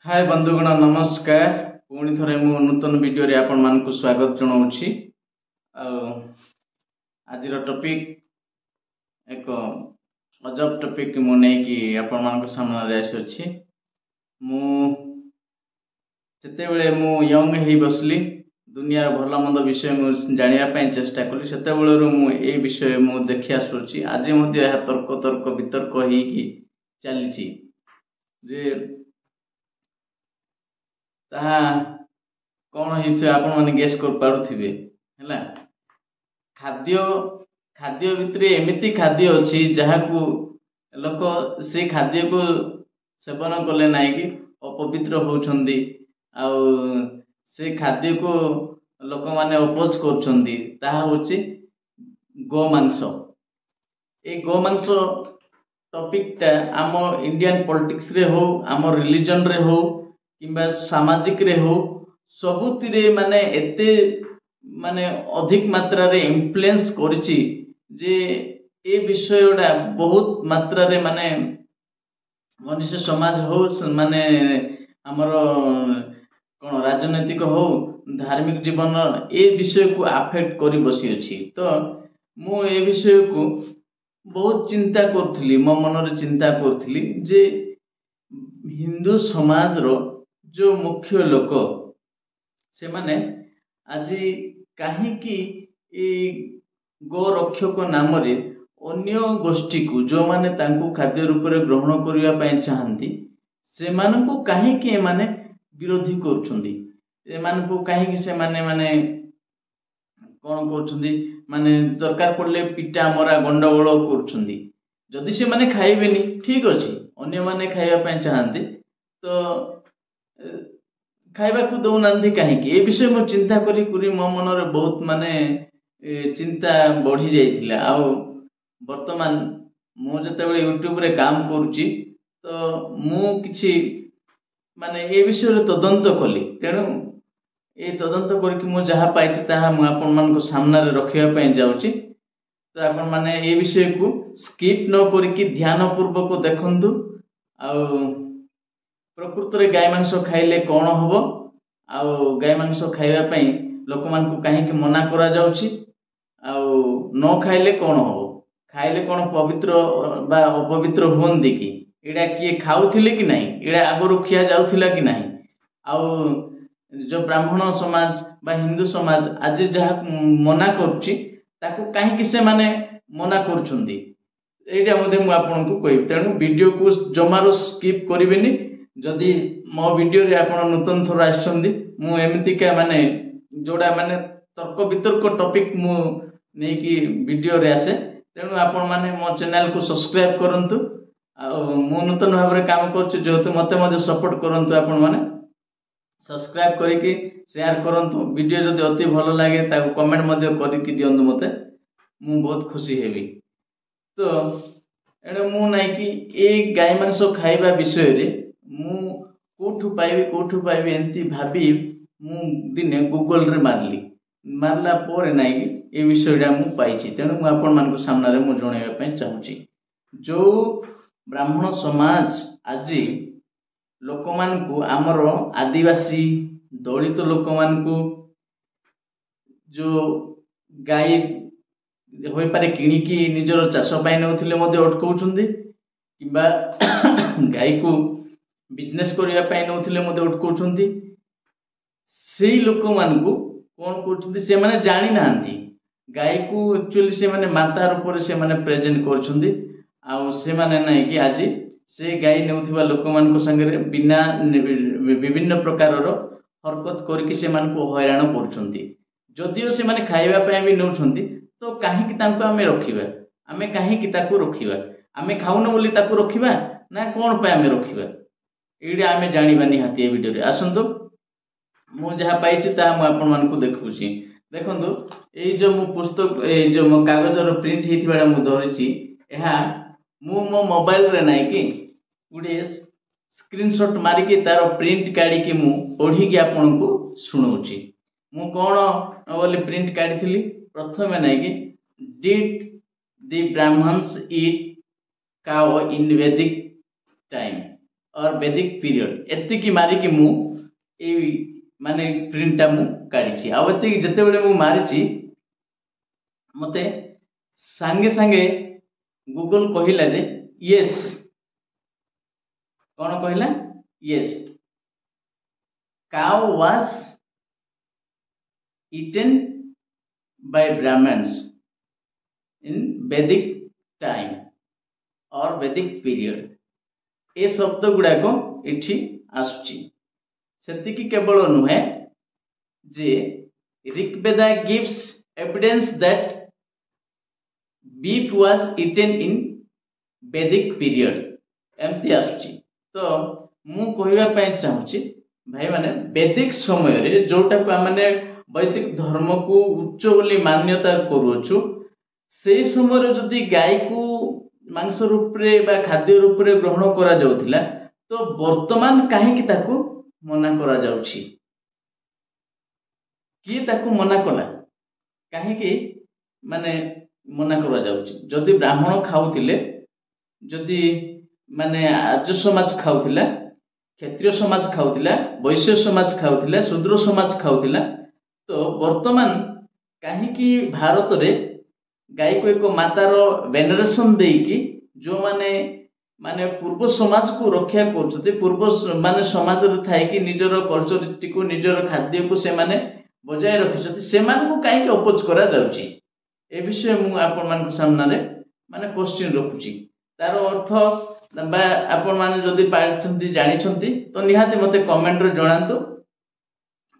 हाय बंधुगण नमस्कार। पुणी थरे मु नूतन वीडियो रे आपण मानकु स्वागत जनाऊछि। आज टॉपिक एक अजब टॉपिक मु नै कि आपण मानकु सामने रे आछि। मु जते बेले मु यंग हेई बसली दुनिया भल मंद विषय मु जानिया पय चेष्टा कली सेते बेले मु ए विषय मु देखि आसुछि। आज मध्ये यह तर्क वितर्क हेई कि चलीछि जे ताहा कौन है आपण माने गेस कर पारुथिबे हैला। खाद्य खाद्य भितरे एमिति खाद्य अछि जहाकू लोक से खाद्य को सेवन कले नाइ कि अपवित्र होउछंदी आ से खाद्य को लोक माने अपोज करछंदी। ताहा होछि गोमांस। ए गोमांस टॉपिक टा आम इंडियन पॉलिटिक्स रे हो आम रिलीजन रे हो किंबा सामाजिक रे हो सबुतिरे माने एते माने अधिक मात्रा रे इन्फ्लुएंस करिछि जे ए विषयटा बहुत मात्रा रे माने मनुष्य समाज हो माने हमर कोन राजनैतिक हो धार्मिक जीवन ए विषय को अफेक्ट करी बसी अछि। तो मु ए विषय को बहुत चिंता करथली मो मन रे चिंता करथली जे हिंदू समाज रो जो मुख्य लोक से माने आज कहीं कि गोरक्षक नाम रे अन्य गोष्ठी को जो माने तांको खाद्य रूप रे ग्रहण करिया पय चाहंती से मानको कहीं कि माने विरोधी करछंदी। ए मानको कहीं कि से माने माने कोन करछंदी माने दरकार पड़ले पिटा मरा गंडगोल करछंदी। जदि से माने खाइबेनी ठीक अछि अन्य माने खाइबा पय चाहंती तो खाइबा को दउ नांदी कहीं कि ए विषय मो चिंता करी कुरी मो मन रे बहुत माने चिंता बढ़ी जाइथिला। आ वर्तमान मु जते बेले यूट्यूब रे काम करूची तो मु किछि माने ए विषय रे तदंत कली तेनु ए तदंत करके मु जहा पाइछि ताहा मु आपन मान को सामने रे रखिया पय जाउची। तो आपन माने ए विषय को स्किप न करके ध्यान पूर्वक देखंतु। आ प्रकृत रे गाय मांस खाइले कोन होबो आ गाय मांस खाइबा पय लोक मान को काहे कि मना करा जाउची आ न खाइले कोन होबो खाइले कोन पवित्र बा अपवित्र होंदी कि एडा किए खाउथिले कि नाही एडा आगरु खिया जाउथिला कि नाही। आ जो ब्राह्मण समाज बा हिंदू समाज आज जहा मना करूची ताको काहे कि से माने मना करूछंदी एटा मध्ये मु आपन को कहि तेनु वीडियो को जमारो स्किप करिवेनी। जदि मो वीडियो रे आपन नूतन थोर आछंदी मु एमिति का माने जोडा माने तर्क वितर्क टॉपिक मु नै कि वीडियो रे आसे तेनु आपन माने मो चैनल को सब्सक्राइब करंतु। आ मु नूतन भाव रे काम करछु जेतु मते मध्ये सपोर्ट करंतु आपन माने सब्सक्राइब करिके शेयर करंतु। वीडियो जदि अति भलो लागे ताको कमेंट मध्ये करिके दियंतु मते मु बहुत खुशी हेबी। तो एडा मु नै कि ए गाय मांस खाइबा विषय रे मु कोठु पाइबे एंती भाबी मु दिने गूगल रे मारला पोरे नै कि ए विषयटा मु पाइछि। तेनु मु आपन मान को सामने रे मु जणैबा पय चाहूछि जो ब्राह्मण समाज आज लोक मान को हमर आदिवासी दलित लोक मान को जो गाय होई पारे किणी की निजर चाष पाइ नउथिले मध्ये अटकाउछंदी किबा गाय को बिजनेस करिया पाइ नउथिले मध्ये अटकाउछंदी। सेही लोक मान को कोन करछंदी से माने जानि नांती गाय को एक्चुअली से माने माता रूप रे से माने प्रेजेंट करछंदी। आ से माने नै कि आज से गाय नेउथिबा लोक मान को संगे रे बिना विभिन्न प्रकार रो हरकत करके से मान को हैरान करछंदी। जदियो से माने खाइबा पय भी नउछंदी तो काहे कि तांको हमें रखिबा हमें काहे कि ताको रखिबा हमें खाउन बोली ताको रखिबा ना कोन पय हमें रखिबा एडा हमें जानिबा निहाती ए वीडियो रे आसंतु। मु जहा पाइछि ता मु आपन मान को देखुछि देखंतु ए जो मु पुस्तक ए जो मो कागज रो प्रिंट हेतिबाडा मु धरिछि एहा मु मो मोबाइल रे नै कि गुडे स्क्रीनशॉट मारी के तारो प्रिंट काढी के मु पढी के आपन को सुनाउछि। मु कोन बोली प्रिंट काढिथिली प्रथमे नै कि did the Brahmins eat cow in Vedic time और वैदिक पीरियड एतिकी मारिकी मु ए माने प्रिंटा मु काढिछि आ एतिकी जते बेले मु मारिछि मते सांगे सांगे गूगल कहिला जे यस कौन कहला yes cow was eaten by Brahmins in Vedic time or Vedic period ए शब्द गुड़ाक इठी आसुची सेतिकी केवल नुहे जे Rigveda gives evidence that beef was eaten in Vedic period एमती आसुची तो मु कहबा पय चाहूची भाई माने वैदिक समय रे जोटा को माने वैदिक धर्म को उच्च बोली मान्यता करूछु से समय रे जदी गाय को मांस रूप रे बा खाद्य रूप रे ग्रहण करा जाउथिला तो वर्तमान काहे कि ताको मना करा जाउछि कि ताको मना कला काहे कि माने मना करा जाउछि जदी ब्राह्मण खाउथिले जदी माने आर्य समाज खाउथिला क्षत्रिय समाज खाउथिला वैश्य समाज खाउथिला शूद्र समाज खाउथिला तो वर्तमान काहे कि भारत रे गाय को एक मातार वेनरेशन देकी जो माने माने पूर्व समाज को रक्षा करछते पूर्व माने समाज रे थाई कि निजर कल्चर को निजर खाद्य को से माने बजाय रखिसते से मान को काहे कि अपोज करा जाउची ए विषय मु आपन मान सामने रे माने क्वेश्चन रखुची तार अर्थ बा आपण माने जदी पाइछंती जानिछंती तो निहाती मते कमेंट रे जणांतु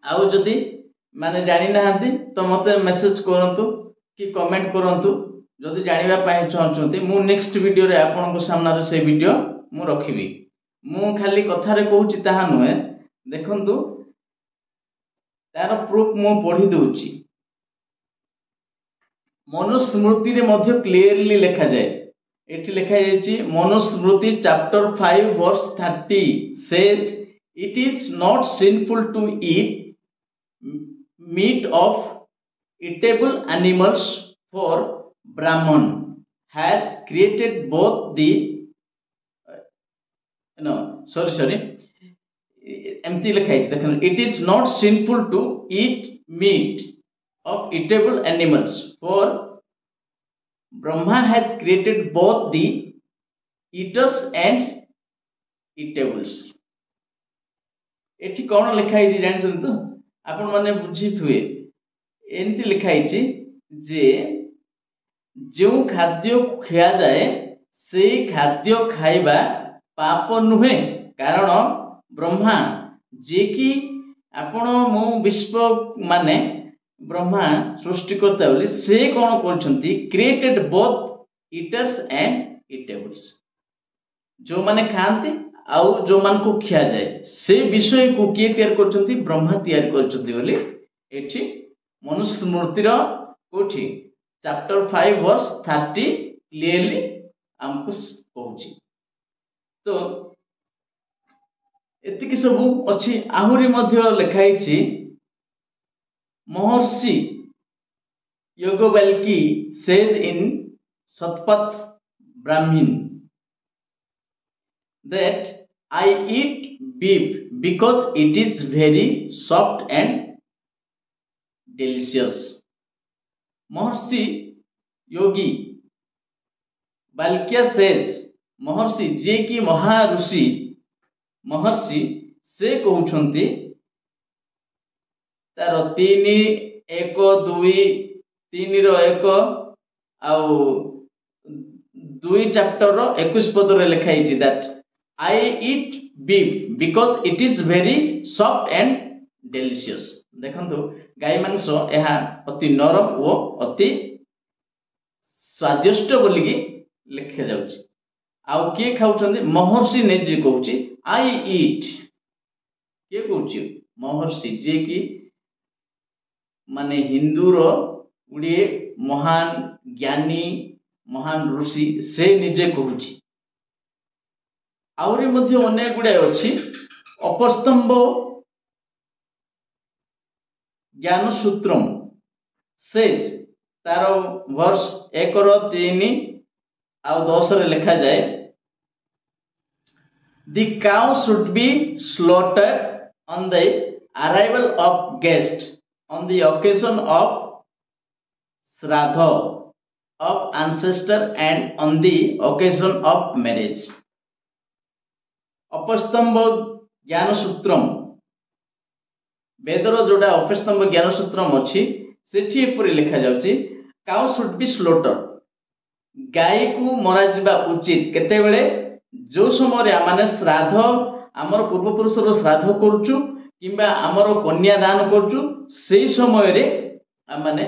आउ जदी माने जानि नाहंती तो मते मेसेज करंतु कि कमेंट करंतु जदी जानिबा पाइ चाहछंती मु नेक्स्ट वीडियो रे आपण को सामने रे से वीडियो मु रखिबी मु खाली कथा रे कहूची ताहा नहे देखंतु तार प्रूफ मु पढी दउची मनुस्मृति रे मध्य क्लियरली लिखा जाय एठी लिखा जायछि Manusmriti chapter 5 verse 30 says it is not sinful to eat meat of eatable animals for Brahman has created both the sorry एमती लिखा है देखो it is not sinful to eat meat of eatable animals for Brahma has created both the eaters and eatables एठी कोन लिखा है जानछन तो आपण माने बुझी थुए एंती लिखा है जे जो खाद्य खिया जाए से खाद्य खाइबा पाप नुहे कारण ब्रह्मा जे कि आपण मो विश्व माने ब्रह्मा सृष्टि करता बोली से कौन करछंती created both eaters and eatables जो माने खांती आउ जो मान को खिया जाए से विषय को किए तैयार करछंती ब्रह्मा तैयार करछंती बोली एठी मनुस्मृति रो कोठी चैप्टर 5 वर्स 30 क्लियरली हमको कहूची तो एतिकी सब अछि आहुरी मध्य लिखाई छी महर्षि योगवल्की says in Satpat Brahmin that I eat beef because it is very soft and delicious. Maharshi Yogi वाल्क्य says महर्षि जे कि महाऋषि महर्षि से कहउछंती तार 3 1 2 3 रो 1 आउ 2 चैप्टर रो 21 पद रे लिखा हिची that I eat beef because it is very soft and delicious देखंतु गाय मांस एहा अति नरम ओ अति स्वादिष्ट बोली की लिखा जाउची आउ के खाउछंदी महर्षि ने जे कहउची आई ईट के कहउची महर्षि जे की माने हिंदू रो उडी महान ज्ञानी महान ऋषि से निजे कहउची आउरी मध्ये अनेक गुडे अछि अपस्तंभ ज्ञान सूत्रम सेज तार वर्ष 1 रो 3 आउ 10 रे लिखा जाए The cow should be slaughtered on the arrival of guest on the occasion of Shraddha of ancestor and on the occasion of marriage. अपस्तंभ ज्ञान सूत्रम वेदर जोड़ा अपस्तंभ ज्ञान सूत्रम अच्छी सेठी एपरि लिखा जाउची काउ शुड बी स्लोटर गाय को मरा जिबा उचित केतेबेले जो समय माने श्राद्ध आमर पूर्वपुरुषर श्राद्ध करूचु किंबा आमर कन्या दान करूचु सेही समय रे माने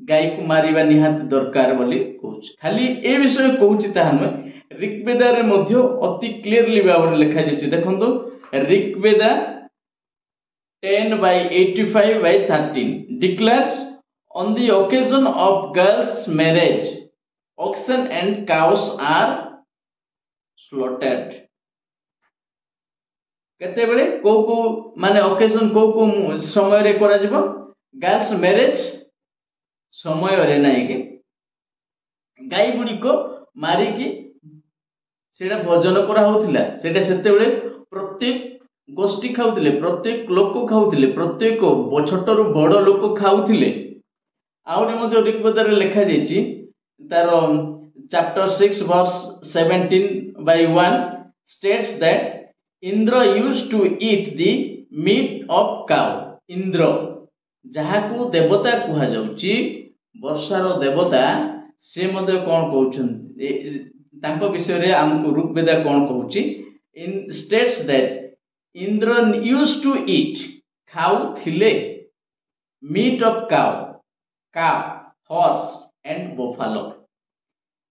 गाय को मारिबा निहात दरकार बोली कहूच खाली ए विषय कहूची ताहा न ऋग्वेद रे मध्य अति क्लियरली भाव लिखा जायछि देखंतु Rigveda 10/85/13 declares on the occasion of girls marriage oxen and cows are slaughtered केते बेले को माने ओकेजन को समय रे करा जिवो गर्ल्स मैरिज समय रे नाही के गाय गुडी को मारी की सेटा भोजन करा होतिला सेटा सेते बेले प्रत्येक गोष्ठी खाउतिले प्रत्येक लोक खाउतिले प्रत्येक छोटरू बड़ लोक खाउतिले आउरी मध्ये ऋग्वेद रे लिखा जायछि तार chapter 6 verse 17/1 states that Indra used to eat the meat of cow. Indra ଯାହାକୁ ଦେବତା କୁହା ଯାଉଛି ବର୍ଷାର ଦେବତା ସେ ମଧ୍ୟ କଣ କହୁଛନ୍ତି ତାଙ୍କ ବିଷୟରେ ଆମକୁ ଋଗ୍ବେଦ କଣ କହୁଛି in states that Indra used to eat ଖାଉଥିଲେ meat of cow, calf, horse and buffalo.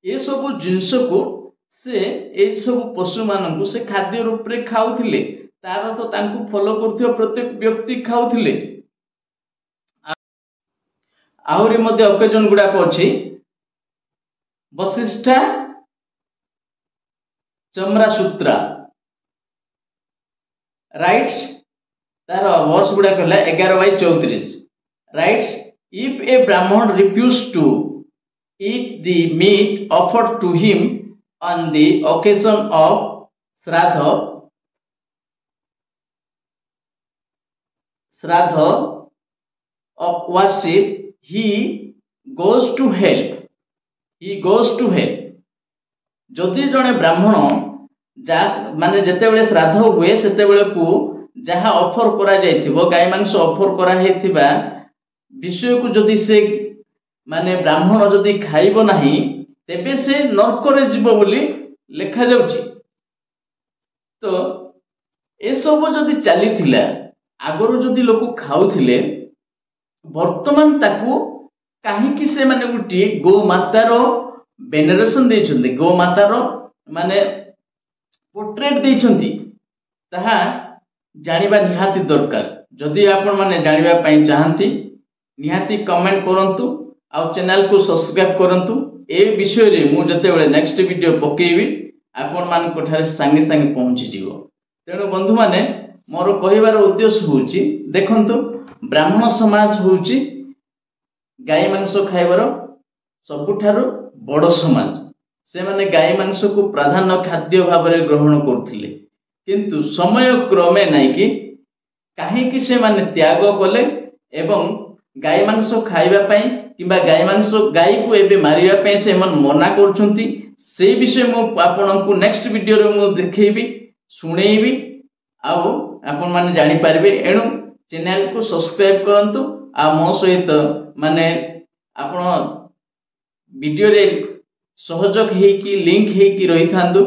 ये सब जिनस को से ए सब पशु मानन से खाद्य रूप रे खाउथिले तार तो तांकु फॉलो करथियो प्रत्येक व्यक्ति खाउथिले आहुरी मध्ये ओकेजन गुडा को अछि वशिष्ठा चमरा सूत्रा राइट्स तार वर्ष गुडा कहला 11/34 rights if a Brahmin refuse to eat the meat offered to him on the occasion of Shraddha of worship, he goes to hell. He goes to hell. जदि जने ब्राह्मण जा माने जेते बेले श्राद्ध हुए सेते बेले को जहा ऑफर करा जायथिबो गाय मांस ऑफर करा हेथिबा विषय को जदि से माने ब्राह्मण जदि खाइबो नाही तेबे से नरक रे जीवो बोली लेखा जाउची तो ए सब जदि चली थिला आगरो जदि लोक खाउथिले वर्तमान ताकू काहे कि से माने गुटी गो मातार वेनरेशन देछन्ते गो मातार माने पोर्ट्रेट देछन्ती ताहा जानिबा निहाती दरकार जदि आपण माने जानिबा पई चाहंती निहाती कमेंट करंतु आ चैनल को सब्सक्राइब करंतु ए विषय रे मु जते बेले नेक्स्ट वीडियो पकेइबी आपण मान कोठारे संगे संगे पहुंची जीवो तेनु बंधु माने मोर कहिबार उद्देश्य होउची देखंतु ब्राह्मण समाज होउची गाय मांस खाइबार सबुठारो बड़ समाज से माने गाय मांस को प्राधान्य खाद्य भाव रे ग्रहण करथिले किंतु समय क्रमे नाही कि काहे कि से माने त्याग कले एवं गाय मांस खाइबा पई किंबा गाय मांस गाय को एबे मारिया पे से मन मना करछंती से विषय मु आपन को नेक्स्ट वीडियो रे मु देखैबी सुनेइबी आउ आपन माने जानि पारबे एणु चैनल को सब्सक्राइब करंतु आ मो सहित माने आपन वीडियो रे सहयोग हे कि लिंक हे कि रहि थांदु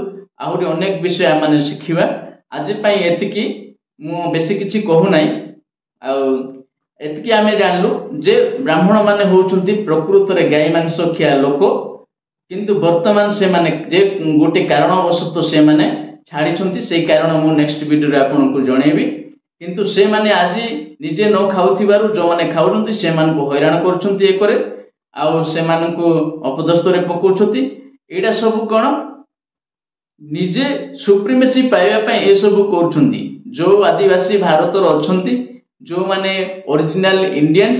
आउरी अनेक विषय माने सिखिबा आज पई एतिकी मु बेसी किछि कहू नाही आ एतकी आमे जानलु जे ब्राह्मण माने होउछंती प्रकृत रे गाय मांस खिया लोक किंतु वर्तमान से माने जे गोटे कारणवशत से माने छाड़ी छंती से कारण मु नेक्स्ट वीडियो रे आपन को जणेबी किंतु से माने आज निजे न खाउथिबारु जो माने खाउरंती से मान को हैरान करछंती ए करे आ से मान को अपदस्थ रे पकोछंती एडा सब कोन निजे सुप्रीमेसी पाइबा पई ए सब करछंती जो आदिवासी भारत रो अछंती जो माने ओरिजिनल इंडियंस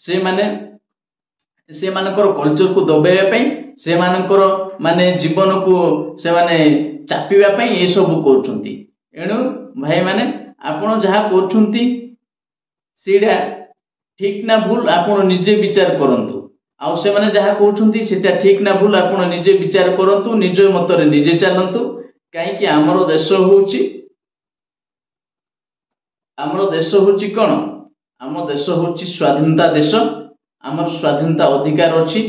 से मानकर कल्चर को दबाइबा पई से मानकर माने जीवन को से माने ଚାପିବା ପାଇଁ ଏ ସବୁ କରୁଛନ୍ତି। ଏଣୁ ଭାଇମାନେ ଆପଣ ଯାହା କରୁଛନ୍ତି ସେଇଟା ଠିକ ନା ଭୁଲ ଆପଣ ନିଜେ ବିଚାର କରନ୍ତୁ। ଆଉ ସେମାନେ ଯାହା କହୁଛନ୍ତି ସେଟା ଠିକ ନା ଭୁଲ ଆପଣ ନିଜେ ବିଚାର କରନ୍ତୁ, ନିଜ ମତରେ ନିଜେ ଚାଲନ୍ତୁ। କାହିଁକି ଆମର ଦେଶ ହଉଛି କଣ? ଆମ ଦେଶ ହଉଛି ସ୍ୱାଧୀନତା ଦେଶ। ଆମର ସ୍ୱାଧୀନତା ଅଧିକାର ଅଛି।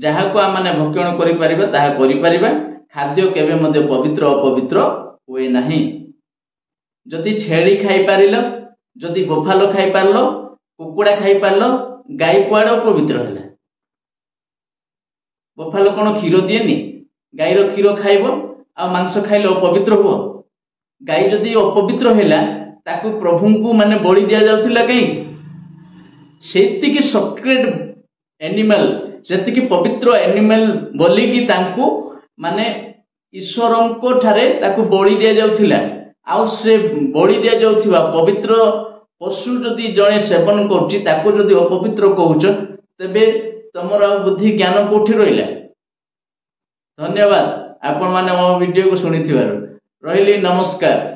ଯାହାକୁ ଆମେ ଭକ୍ଷଣ କରିପାରିବା ତାହା କରିପାରିବା। ଖାଦ୍ୟ କେବେ ମଧ୍ୟ ପବିତ୍ର ଅପବିତ୍ର ହୁଏ ନାହିଁ। ଯଦି ଛେଳି ଖାଇପାରିଲ, ଯଦି ଗୋଫାଲ ଖାଇପାରିଲ, କୁକୁଡ଼ା ଖାଇପାରିଲ, ଗାଈ କୁଆଡେ ଅପବିତ୍ର ହେଲା? ଗୋଫାଲ କଣ କ୍ଷୀର ଦିଏନି? ଗାଈର କ୍ଷୀର ଖାଇବ ଆଉ ମାଂସ ଖାଇଲେ ଅପବିତ୍ର ହୁଅ? ଗାଈ ଯଦି ଅପବିତ୍ର ହେଲା ତାକୁ ପ୍ରଭୁଙ୍କୁ ବଳି ଦିଆଯାଉଥିଲା କାହିଁକି? ସେତିକି ସକ୍ରେଡ ଏନିମାଲ, ସେତିକି ପବିତ୍ର ଏନିମାଲ ବୋଲିକି ତାଙ୍କୁ ଈଶ୍ୱରଙ୍କ ଠାରେ ତାକୁ ବଳି ଦିଆଯାଉଥିଲା। ଆଉ ସେ ବଳି ଦିଆଯାଉଥିବା ପବିତ୍ର ପଶୁ ଯଦି ଜଣେ ସେବନ କରୁଛି ତାକୁ ଯଦି ଅପବିତ୍ର କହୁଛ, ତେବେ ତମର ଆଉ ବୁଦ୍ଧି ଜ୍ଞାନ କୋଉଠି ରହିଲା? ଧନ୍ୟବାଦ ଆପଣମାନେ ମୋ ଭିଡିଓକୁ ଶୁଣିଥିବାରୁ। ରହିଲି, ନମସ୍କାର।